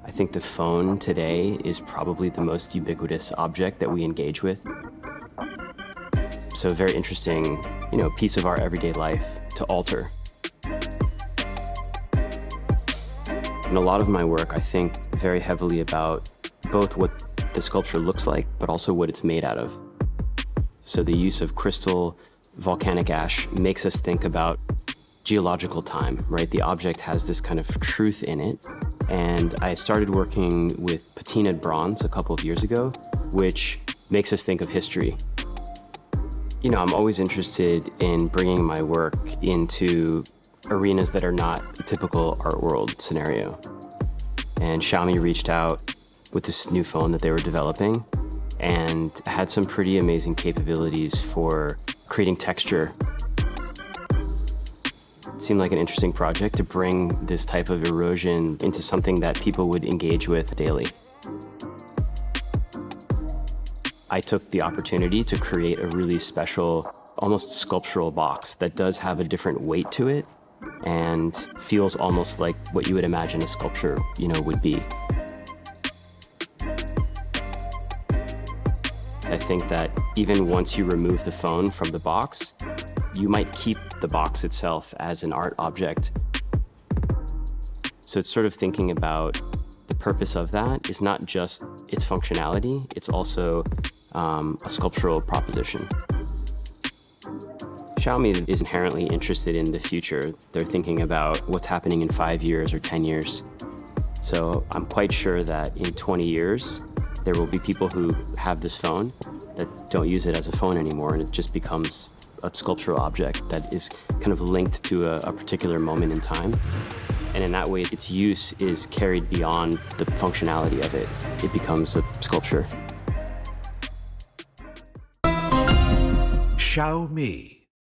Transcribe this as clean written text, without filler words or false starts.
I think the phone today is probably the most ubiquitous object that we engage with. So a very interesting, piece of our everyday life to alter. In a lot of my work, I think very heavily about both what the sculpture looks like, but also what it's made out of. So the use of crystal, volcanic ash makes us think about geological time, right? The object has this kind of truth in it. And I started working with patinaed bronze a couple of years ago, which makes us think of history. I'm always interested in bringing my work into arenas that are not a typical art world scenario. And Xiaomi reached out with this new phone that they were developing and had some pretty amazing capabilities for creating texture. It seemed like an interesting project to bring this type of erosion into something that people would engage with daily. I took the opportunity to create a really special, almost sculptural box that does have a different weight to it and feels almost like what you would imagine a sculpture, would be. I think that even once you remove the phone from the box, you might keep the box itself as an art object. So it's sort of thinking about the purpose of that is not just its functionality, it's also a sculptural proposition. Xiaomi is inherently interested in the future. They're thinking about what's happening in 5 years or 10 years. So I'm quite sure that in 20 years, there will be people who have this phone that don't use it as a phone anymore, and it just becomes a sculptural object that is kind of linked to a particular moment in time. And in that way, its use is carried beyond the functionality of it. It becomes a sculpture. Xiaomi.